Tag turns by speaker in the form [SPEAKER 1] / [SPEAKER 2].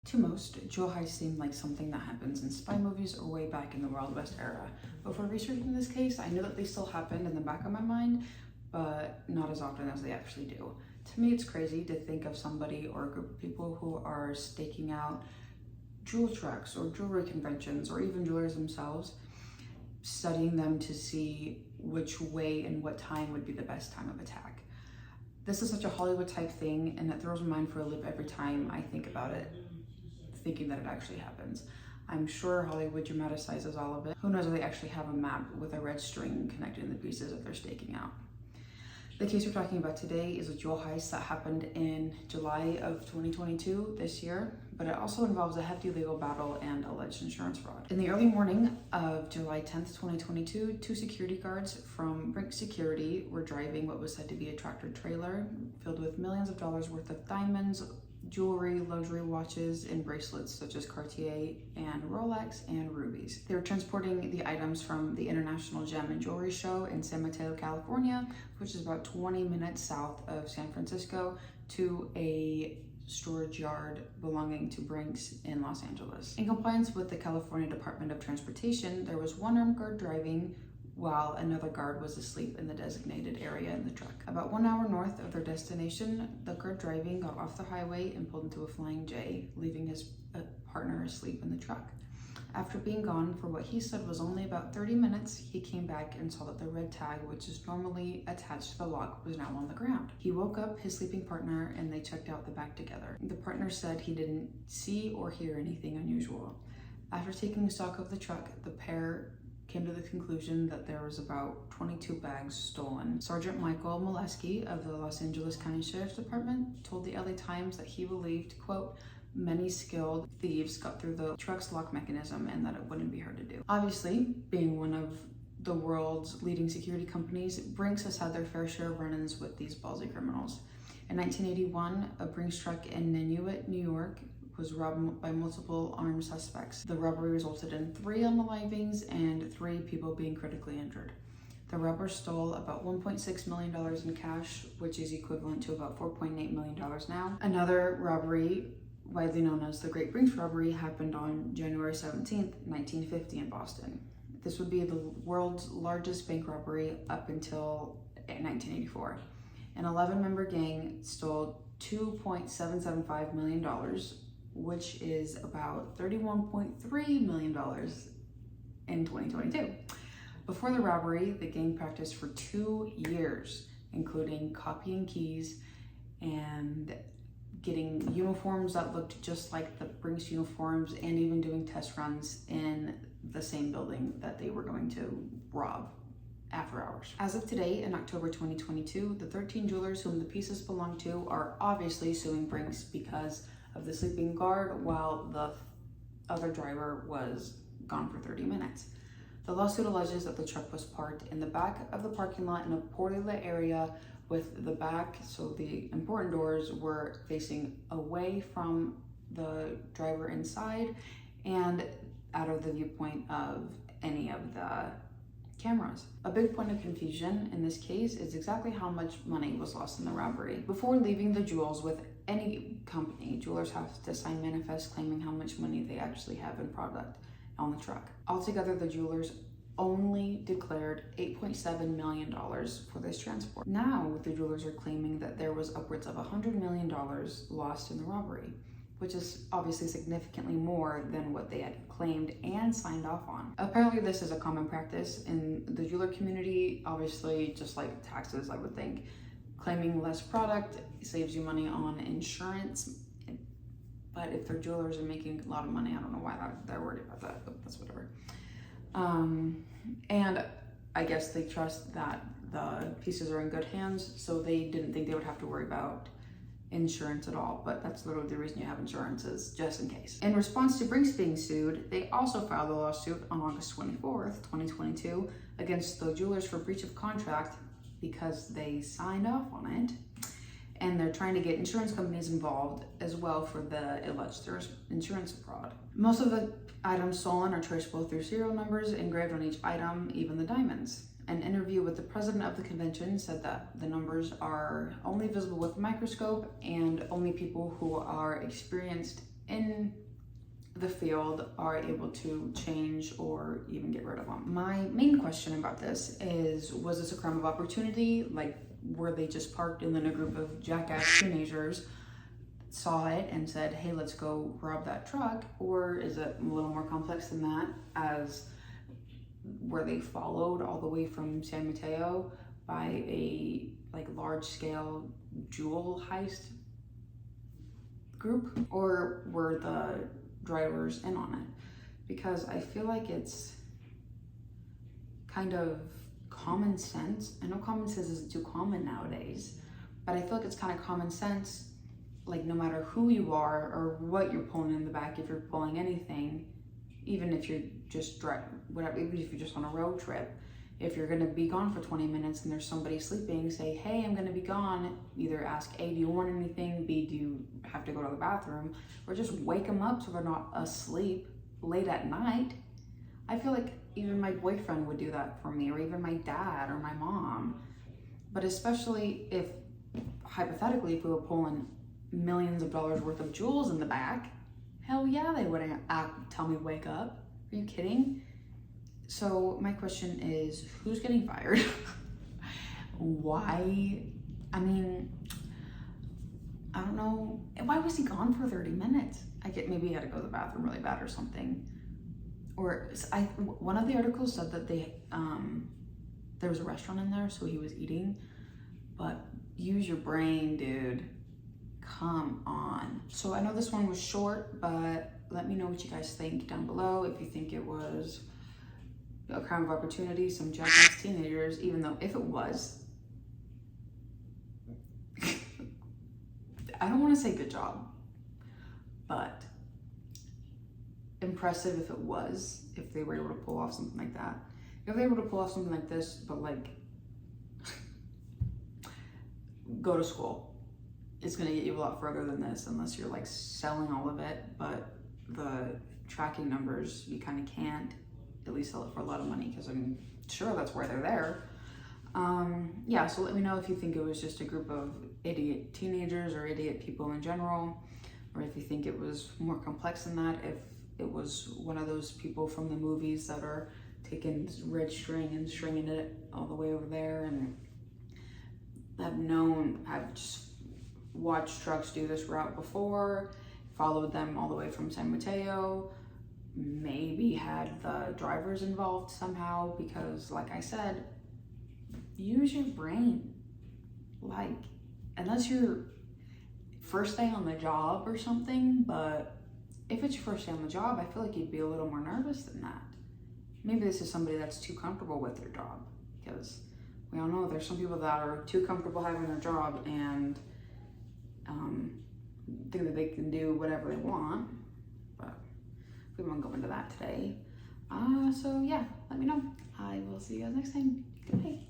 [SPEAKER 1] To most, jewel heists seem like something that happens in spy movies or way back in the Wild West era. But for researching this case, I know that they still happened in the back of my mind, but not as often as they actually do. To me, it's crazy to think of somebody or a group of people who are staking out jewel trucks or jewelry conventions or even jewelers themselves, studying them to see which way and what time would be the best time of attack. This is such a Hollywood type thing, and it throws my mind for a loop every time I think about it, thinking that it actually happens. I'm sure Hollywood dramatizes all of it. Who knows if they actually have a map with a red string connecting the pieces that they're staking out. The case we're talking about today is a jewel heist that happened in July of 2022, this year, but it also involves a hefty legal battle and alleged insurance fraud. In the early morning of July 10th, 2022, two security guards from Brinks Security were driving what was said to be a tractor trailer filled with millions of dollars worth of diamonds, jewelry, luxury watches, and bracelets such as Cartier and Rolex and rubies. They were transporting the items from the International Gem and Jewelry Show in San Mateo, California, which is about 20 minutes south of San Francisco, to a storage yard belonging to Brinks in Los Angeles. In compliance with the California Department of Transportation, there was one armed guard driving while another guard was asleep in the designated area in the truck. About 1 hour north of their destination, the guard driving got off the highway and pulled into a Flying J, leaving his partner asleep in the truck. After being gone for what he said was only about 30 minutes, he came back and saw that the red tag, which is normally attached to the lock, was now on the ground. He woke up his sleeping partner and they checked out the back together. The partner said he didn't see or hear anything unusual. After taking stock of the truck, the pair came to the conclusion that there was about 22 bags stolen. Sergeant Michael Molesky of the Los Angeles County Sheriff's Department told the LA Times that he believed, quote, many skilled thieves got through the truck's lock mechanism and that it wouldn't be hard to do. Obviously, being one of the world's leading security companies, Brinks has had their fair share of run-ins with these ballsy criminals. In 1981, a Brinks truck in Nanuet, New York, was robbed by multiple armed suspects. The robbery resulted in 3 unalivings and 3 people being critically injured. The robbers stole about $1.6 million in cash, which is equivalent to about $4.8 million now. Another robbery, widely known as the Great Brinks Robbery, happened on January 17th, 1950 in Boston. This would be the world's largest bank robbery up until 1984. An 11-member gang stole $2.775 million, which is about $31.3 million in 2022. Before the robbery, the gang practiced for 2 years, including copying keys and getting uniforms that looked just like the Brinks uniforms, and even doing test runs in the same building that they were going to rob after hours. As of today, in October 2022, the 13 jewelers whom the pieces belong to are obviously suing Brinks because of the sleeping guard while the other driver was gone for 30 minutes. The lawsuit alleges that the truck was parked in the back of the parking lot in a poorly lit area with the back, so the important doors were facing away from the driver inside and out of the viewpoint of any of the cameras. A big point of confusion in this case is exactly how much money was lost in the robbery. Before leaving the jewels with any company, jewelers have to sign manifests claiming how much money they actually have in product on the truck. Altogether, the jewelers only declared $8.7 million for this transport. Now, the jewelers are claiming that there was upwards of $100 million lost in the robbery, which is obviously significantly more than what they had claimed and signed off on. Apparently, this is a common practice in the jeweler community, obviously, just like taxes, I would think. Claiming less product saves you money on insurance, but if their jewelers are making a lot of money, I don't know why they're worried about that, but that's whatever. And I guess they trust that the pieces are in good hands, so they didn't think they would have to worry about insurance at all, but that's literally the reason you have insurance, is just in case. In response to Brinks being sued, they also filed a lawsuit on August 24th, 2022 against the jewelers for breach of contract because they signed off on it, and they're trying to get insurance companies involved as well for the alleged insurance fraud. Most of the items stolen are traceable through serial numbers engraved on each item, even the diamonds. An interview with the president of the convention said that the numbers are only visible with a microscope and only people who are experienced in the field are able to change or even get rid of them. My main question about this is, was this a crime of opportunity? Like, were they just parked and then a group of jackass teenagers saw it and said, hey, let's go rob that truck? Or is it a little more complex than that, as were they followed all the way from San Mateo by a like large scale jewel heist group? Or were the drivers in on it? Because I feel like it's kind of common sense. I know common sense isn't too common nowadays, but I feel like it's kind of common sense, like no matter who you are or what you're pulling in the back, if you're pulling anything, even if you're just whatever, even if you're just on a road trip, if you're gonna be gone for 20 minutes and there's somebody sleeping, say, hey, I'm gonna be gone. Either ask, A, do you want anything? B, do you have to go to the bathroom? Or just wake them up so they're not asleep late at night. I feel like even my boyfriend would do that for me, or even my dad or my mom. But especially if, hypothetically, if we were pulling millions of dollars worth of jewels in the back, hell yeah, they wouldn't tell me wake up. Are you kidding? So my question is, who's getting fired? Why? I mean, I don't know. Why was he gone for 30 minutes? I get, maybe he had to go to the bathroom really bad or something. Or one of the articles said that there was a restaurant in there, so he was eating. But use your brain, dude. Come on. So I know this one was short, but let me know what you guys think down below. If you think it was a crime of opportunity, some jackass teenagers, even though if it was, I don't want to say good job, but impressive if it was, if they were able to pull off something like that. If they were able to pull off something like this, but like, go to school. It's gonna get you a lot further than this, unless you're like selling all of it, but the tracking numbers, you kind of can't at least sell it for a lot of money, because I'm sure that's why they're there. Yeah, so let me know if you think it was just a group of idiot teenagers or idiot people in general, or if you think it was more complex than that, if it was one of those people from the movies that are taking red string and stringing it all the way over there, and have just watched trucks do this route before, followed them all the way from San Mateo, maybe had the drivers involved somehow, because like I said, use your brain. Like, unless you're first day on the job or something, but if it's your first day on the job, I feel like you'd be a little more nervous than that. Maybe this is somebody that's too comfortable with their job, because we all know there's some people that are too comfortable having their job and think that they can do whatever they want, but we won't go into that today. So yeah, let me know. I will see you guys next time. Goodbye.